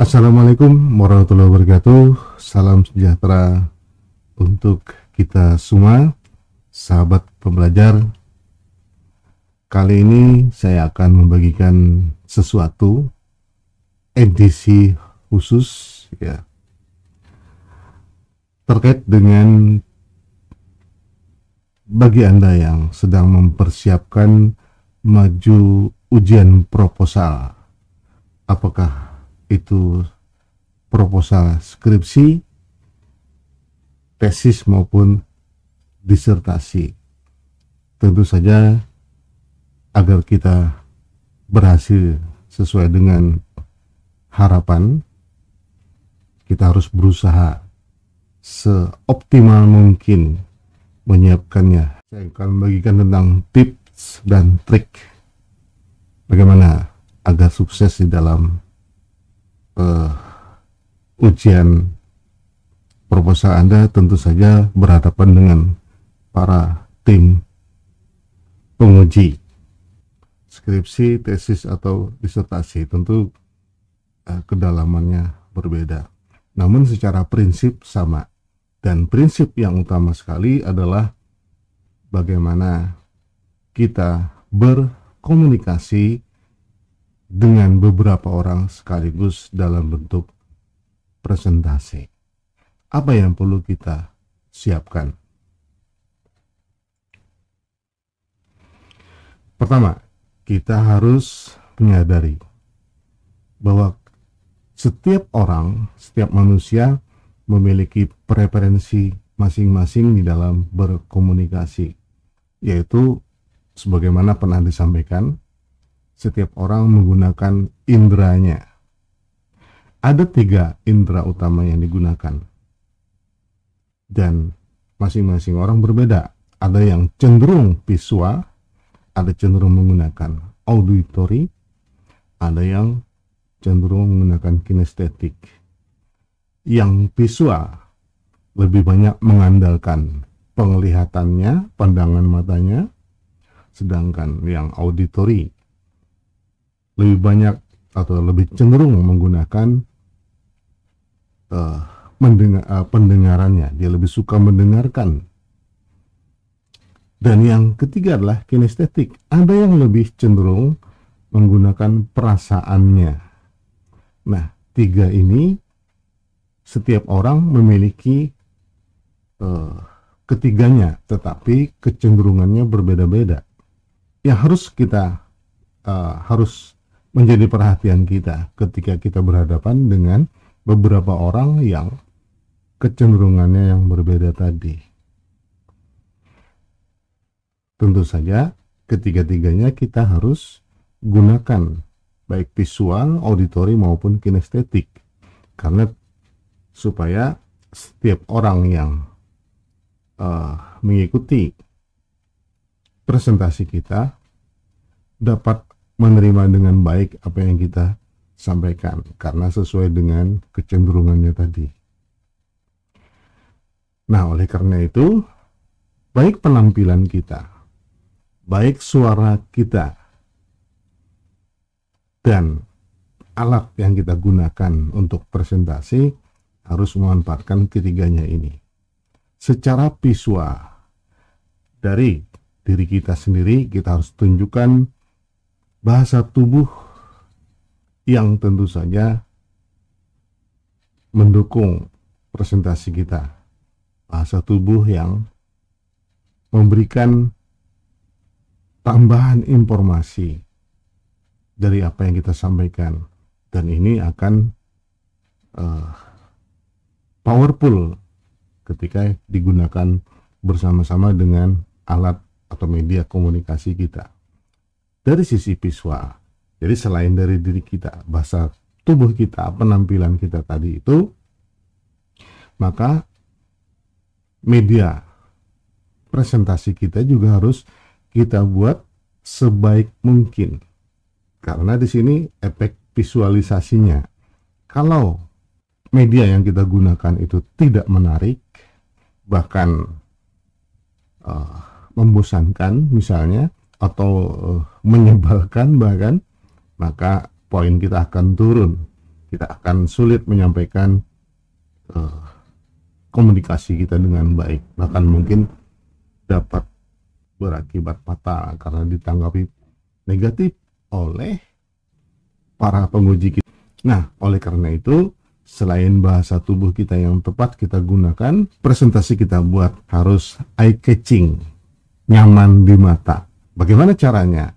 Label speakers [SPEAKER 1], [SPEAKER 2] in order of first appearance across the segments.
[SPEAKER 1] Assalamualaikum warahmatullahi wabarakatuh. Salam sejahtera untuk kita semua, sahabat pembelajar. Kali ini saya akan membagikan sesuatu edisi khusus ya, terkait dengan bagi Anda yang sedang mempersiapkan maju ujian proposal. Apakah itu proposal skripsi, tesis maupun disertasi. Tentu saja agar kita berhasil sesuai dengan harapan, kita harus berusaha seoptimal mungkin menyiapkannya. Saya akan membagikan tentang tips dan trik bagaimana agar sukses di dalam ujian proposal Anda. Tentu saja berhadapan dengan para tim penguji skripsi, tesis atau disertasi. Tentu kedalamannya berbeda, namun secara prinsip sama, dan prinsip yang utama sekali adalah bagaimana kita berkomunikasi dengan beberapa orang sekaligus dalam bentuk presentasi. Apa yang perlu kita siapkan? Pertama, kita harus menyadari bahwa setiap orang, setiap manusia memiliki preferensi masing-masing di dalam berkomunikasi, yaitu sebagaimana pernah disampaikan, setiap orang menggunakan inderanya. Ada 3 indera utama yang digunakan, dan masing-masing orang berbeda. Ada yang cenderung visual, ada cenderung menggunakan auditory, ada yang cenderung menggunakan kinestetik. Yang visual lebih banyak mengandalkan penglihatannya, pandangan matanya, sedangkan yang auditory lebih banyak atau lebih cenderung menggunakan pendengarannya. Dia lebih suka mendengarkan. Dan yang ketiga adalah kinestetik. Ada yang lebih cenderung menggunakan perasaannya. Nah, 3 ini setiap orang memiliki ketiganya, tetapi kecenderungannya berbeda-beda. Yang harus kita harus menjadi perhatian kita ketika kita berhadapan dengan beberapa orang yang kecenderungannya yang berbeda tadi. Tentu saja ketiga-tiganya kita harus gunakan, baik visual, auditori maupun kinestetik, karena supaya setiap orang yang mengikuti presentasi kita dapat menerima dengan baik apa yang kita sampaikan, karena sesuai dengan kecenderungannya tadi. Nah, oleh karena itu, baik penampilan kita, baik suara kita, dan alat yang kita gunakan untuk presentasi harus memanfaatkan ketiganya ini. Secara visual, dari diri kita sendiri, kita harus tunjukkan bahasa tubuh yang tentu saja mendukung presentasi kita. Bahasa tubuh yang memberikan tambahan informasi dari apa yang kita sampaikan. Dan ini akan powerful ketika digunakan bersama-sama dengan alat atau media komunikasi kita. Dari sisi visual, jadi selain dari diri kita, bahasa tubuh kita, penampilan kita tadi itu, maka media presentasi kita juga harus kita buat sebaik mungkin, karena di sini efek visualisasinya. Kalau media yang kita gunakan itu tidak menarik, bahkan membosankan misalnya, atau menyebalkan bahkan, maka poin kita akan turun. kita akan sulit menyampaikan komunikasi kita dengan baik, bahkan mungkin dapat berakibat fatal karena ditanggapi negatif oleh para penguji kita. Nah, oleh karena itu, selain bahasa tubuh kita yang tepat kita gunakan, presentasi kita buat harus eye catching, nyaman di mata. Bagaimana caranya?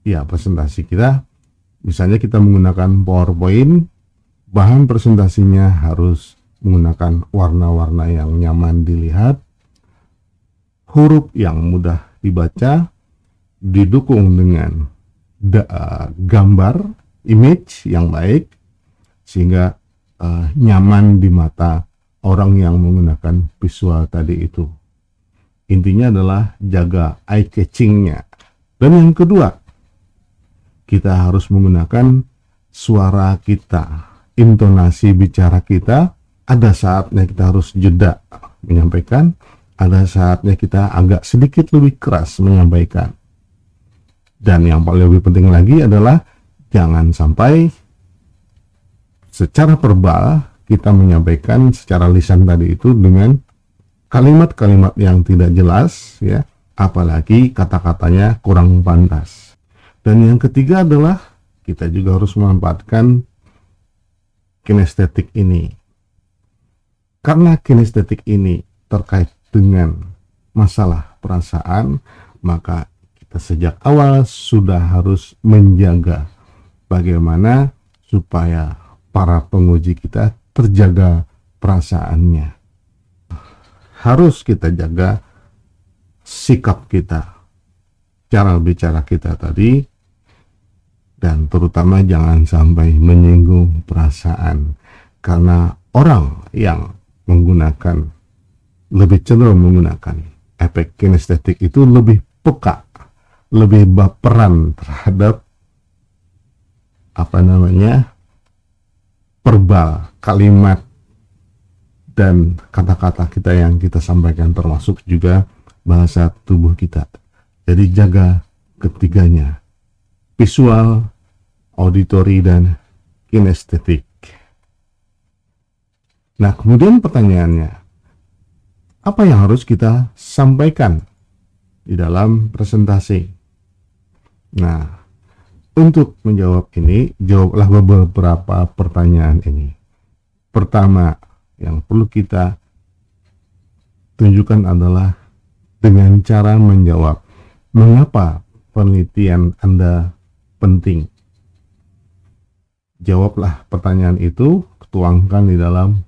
[SPEAKER 1] Ya, presentasi kita, misalnya kita menggunakan PowerPoint, bahan presentasinya harus menggunakan warna-warna yang nyaman dilihat, huruf yang mudah dibaca, didukung dengan gambar, image yang baik, sehingga nyaman di mata orang yang menggunakan visual tadi itu. Intinya adalah jaga eye catchingnya. Dan yang kedua, kita harus menggunakan suara kita, intonasi bicara kita. Ada saatnya kita harus jeda menyampaikan, ada saatnya kita agak sedikit lebih keras menyampaikan. Dan yang paling lebih penting lagi adalah jangan sampai secara verbal kita menyampaikan secara lisan tadi itu dengan kalimat-kalimat yang tidak jelas, ya, apalagi kata-katanya kurang pantas. Dan yang ketiga adalah kita juga harus memanfaatkan kinestetik ini. Karena kinestetik ini terkait dengan masalah perasaan, maka kita sejak awal sudah harus menjaga bagaimana supaya para penguji kita terjaga perasaannya. Harus kita jaga sikap kita, cara bicara kita tadi, dan terutama jangan sampai menyinggung perasaan, karena orang yang menggunakan, lebih cenderung menggunakan efek kinestetik itu lebih peka, lebih baperan terhadap verbal, kalimat dan kata-kata kita yang kita sampaikan, termasuk juga bahasa tubuh kita. Jadi jaga ketiganya, visual, auditory, dan kinestetik. Nah, kemudian pertanyaannya, apa yang harus kita sampaikan di dalam presentasi? Nah, untuk menjawab ini, jawablah beberapa pertanyaan ini. Pertama, yang perlu kita tunjukkan adalah dengan cara menjawab, mengapa penelitian Anda penting? Jawablah pertanyaan itu, tuangkan di dalam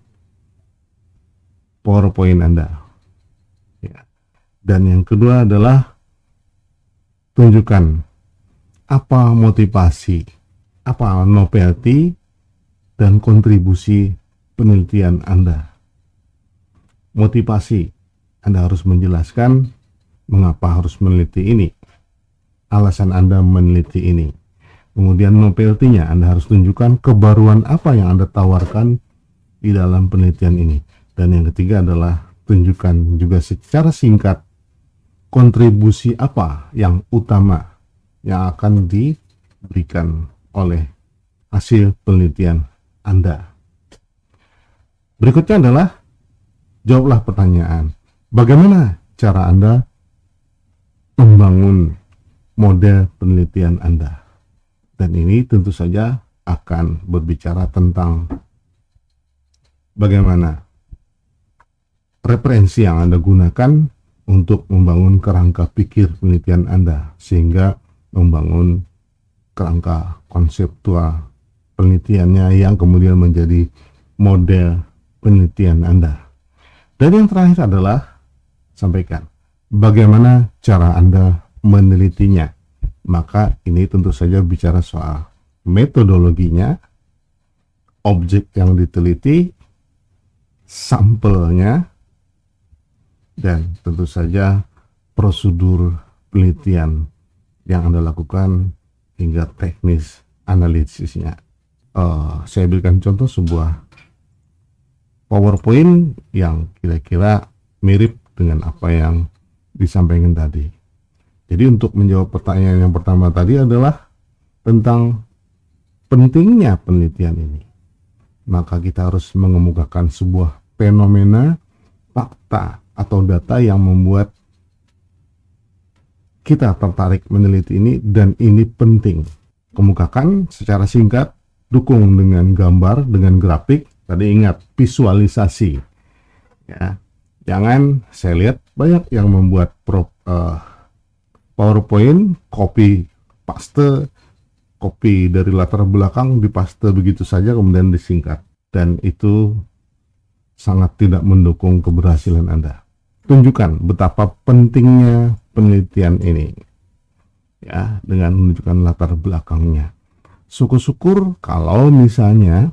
[SPEAKER 1] PowerPoint Anda. Ya. Dan yang kedua adalah tunjukkan apa motivasi, apa novelty dan kontribusi penelitian Anda. Motivasi, Anda harus menjelaskan mengapa harus meneliti ini, alasan Anda meneliti ini. Kemudian novelty-nya, Anda harus tunjukkan kebaruan apa yang Anda tawarkan di dalam penelitian ini. Dan yang ketiga adalah tunjukkan juga secara singkat kontribusi apa yang utama yang akan diberikan oleh hasil penelitian Anda. Berikutnya adalah jawablah pertanyaan, bagaimana cara Anda membangun model penelitian Anda? Dan ini tentu saja akan berbicara tentang bagaimana referensi yang Anda gunakan untuk membangun kerangka pikir penelitian Anda, sehingga membangun kerangka konseptual penelitiannya yang kemudian menjadi model penelitian Anda. Dan yang terakhir adalah sampaikan bagaimana cara Anda menelitinya. Maka ini tentu saja bicara soal metodologinya, objek yang diteliti, sampelnya, dan tentu saja prosedur penelitian yang Anda lakukan hingga teknis analisisnya. Saya berikan contoh sebuah PowerPoint yang kira-kira mirip dengan apa yang disampaikan tadi. Jadi untuk menjawab pertanyaan yang pertama tadi adalah tentang pentingnya penelitian ini. maka kita harus mengemukakan sebuah fenomena, fakta, atau data yang membuat kita tertarik meneliti ini, dan ini penting. Kemukakan secara singkat, dukung dengan gambar, dengan grafik. Tadi ingat, visualisasi. Ya, jangan, saya lihat banyak yang membuat PowerPoint, copy paste, copy dari latar belakang, dipaste begitu saja kemudian disingkat, dan itu sangat tidak mendukung keberhasilan Anda. Tunjukkan betapa pentingnya penelitian ini, ya, dengan menunjukkan latar belakangnya. Syukur-syukur kalau misalnya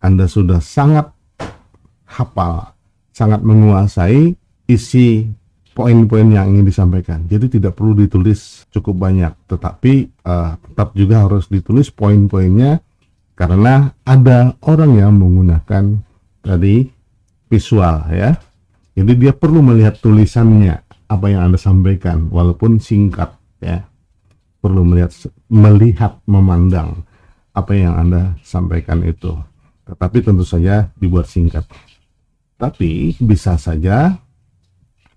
[SPEAKER 1] Anda sudah sangat hafal, sangat menguasai isi poin-poin yang ingin disampaikan. Jadi tidak perlu ditulis cukup banyak, tetapi tetap juga harus ditulis poin-poinnya, karena ada orang yang menggunakan tadi visual, ya. Jadi dia perlu melihat tulisannya, apa yang Anda sampaikan, walaupun singkat, ya. Perlu melihat, memandang apa yang Anda sampaikan itu. Tetapi tentu saja dibuat singkat. Tapi bisa saja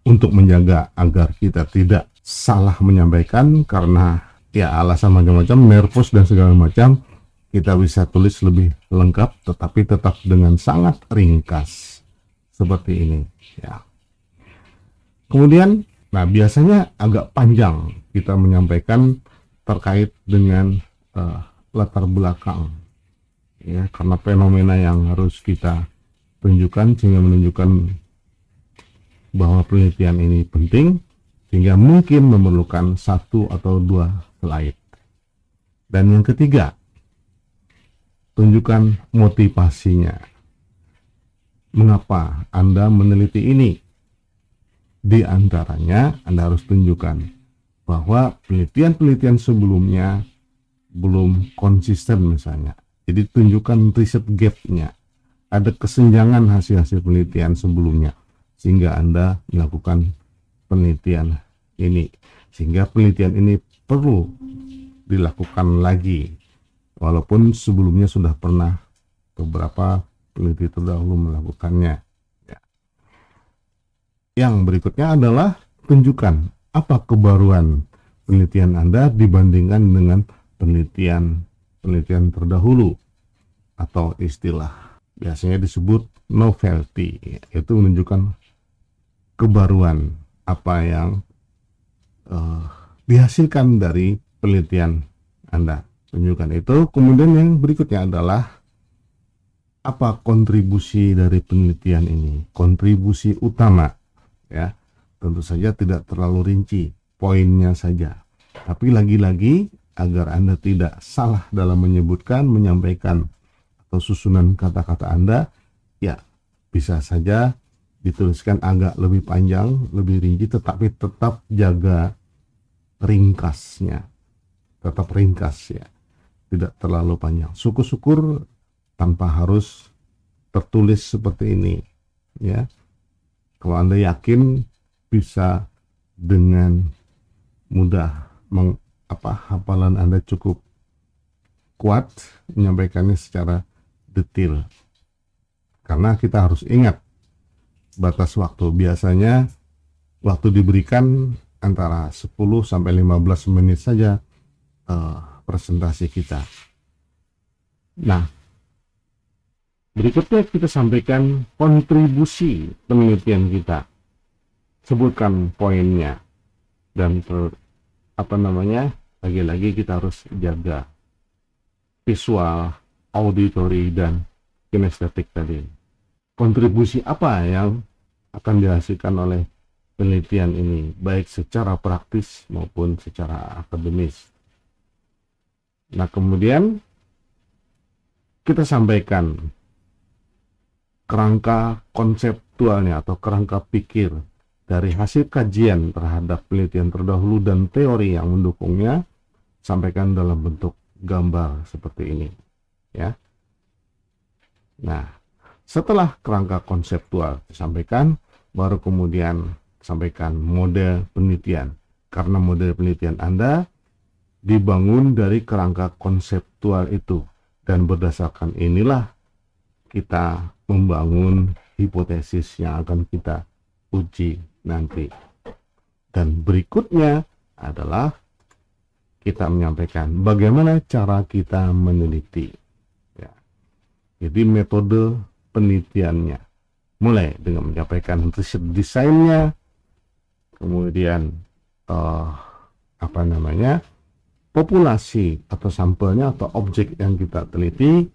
[SPEAKER 1] untuk menjaga agar kita tidak salah menyampaikan karena ya alasan macam-macam, nervous dan segala macam, kita bisa tulis lebih lengkap tetapi tetap dengan sangat ringkas seperti ini, ya. Kemudian, nah biasanya agak panjang kita menyampaikan terkait dengan latar belakang, ya, karena fenomena yang harus kita tunjukkan sehingga menunjukkan bahwa penelitian ini penting, sehingga mungkin memerlukan 1 atau 2 slide. Dan yang ketiga, tunjukkan motivasinya. Mengapa Anda meneliti ini? Di antaranya Anda harus tunjukkan bahwa penelitian-penelitian sebelumnya belum konsisten misalnya. Jadi tunjukkan riset gap-nya. Ada kesenjangan hasil-hasil penelitian sebelumnya, sehingga Anda melakukan penelitian ini. Sehingga penelitian ini perlu dilakukan lagi, walaupun sebelumnya sudah pernah beberapa peneliti terdahulu melakukannya. Ya. Yang berikutnya adalah tunjukkan apa kebaruan penelitian Anda dibandingkan dengan penelitian terdahulu, atau istilah biasanya disebut novelty, yaitu menunjukkan kebaruan apa yang dihasilkan dari penelitian Anda. Tunjukkan itu. Kemudian yang berikutnya adalah apa kontribusi dari penelitian ini, kontribusi utama, ya. Tentu saja tidak terlalu rinci, poinnya saja, tapi lagi-lagi agar Anda tidak salah dalam menyebutkan, menyampaikan, atau susunan kata-kata Anda, ya bisa saja dituliskan agak lebih panjang, lebih rinci, tetapi tetap jaga ringkasnya, tetap ringkas, ya, tidak terlalu panjang. Syukur-syukur tanpa harus tertulis seperti ini, ya. Kalau Anda yakin bisa dengan mudah hafalan Anda cukup kuat menyampaikannya secara detail. Karena kita harus ingat batas waktu. Biasanya waktu diberikan antara 10 sampai 15 menit saja presentasi kita. Nah, berikutnya kita sampaikan kontribusi penelitian kita. Sebutkan poinnya, dan lagi-lagi kita harus jaga visual, auditory, dan kinestetik tadi. Kontribusi apa yang akan dihasilkan oleh penelitian ini, baik secara praktis maupun secara akademis. Nah, kemudian kita sampaikan kerangka konseptualnya atau kerangka pikir dari hasil kajian terhadap penelitian terdahulu dan teori yang mendukungnya, sampaikan dalam bentuk gambar seperti ini, ya. Nah, setelah kerangka konseptual disampaikan, baru kemudian sampaikan model penelitian, karena model penelitian Anda dibangun dari kerangka konseptual itu, dan berdasarkan inilah kita membangun hipotesis yang akan kita uji nanti. Dan berikutnya adalah kita menyampaikan bagaimana cara kita meneliti. Ya. Jadi metode penelitiannya, mulai dengan menyampaikan riset desainnya, kemudian populasi atau sampelnya atau objek yang kita teliti,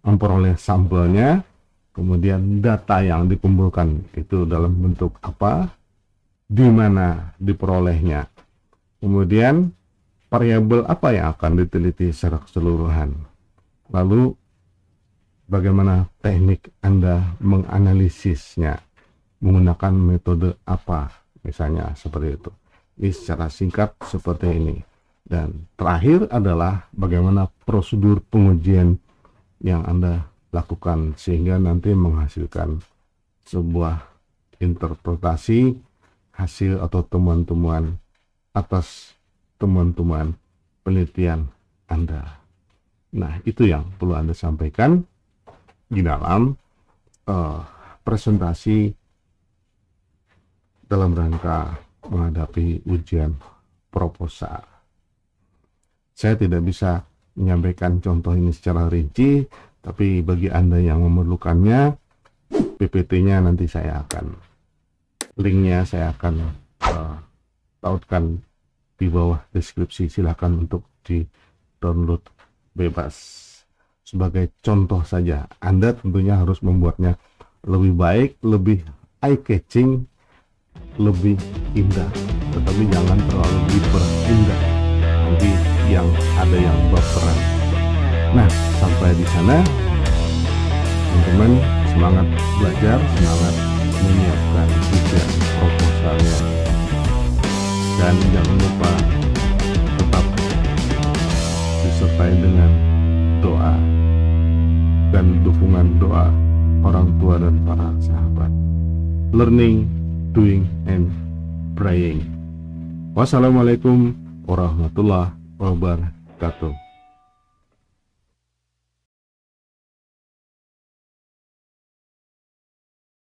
[SPEAKER 1] memperoleh sampelnya, kemudian data yang dikumpulkan itu dalam bentuk apa, di mana diperolehnya, kemudian variabel apa yang akan diteliti secara keseluruhan, lalu bagaimana teknik Anda menganalisisnya, menggunakan metode apa, misalnya seperti itu. Ini secara singkat seperti ini. Dan terakhir adalah bagaimana prosedur pengujian yang Anda lakukan sehingga nanti menghasilkan sebuah interpretasi hasil atau temuan-temuan atas temuan-temuan penelitian Anda. Nah, itu yang perlu Anda sampaikan di dalam presentasi dalam rangka menghadapi ujian proposal. Saya tidak bisa menyampaikan contoh ini secara rinci, tapi bagi Anda yang memerlukannya, PPT-nya nanti linknya saya akan tautkan di bawah deskripsi. Silahkan untuk di-download bebas. Sebagai contoh saja, Anda tentunya harus membuatnya lebih baik, lebih eye-catching, lebih indah, tetapi jangan terlalu diperindah, nanti yang ada yang baperan. Nah, sampai di sana teman-teman, semangat belajar, semangat menyiapkan ujian proposalnya, dan jangan lupa tetap disertai dengan doa dan dukungan doa orang tua dan para sahabat. Learning, doing, and praying. Wassalamualaikum warahmatullahi wabarakatuh.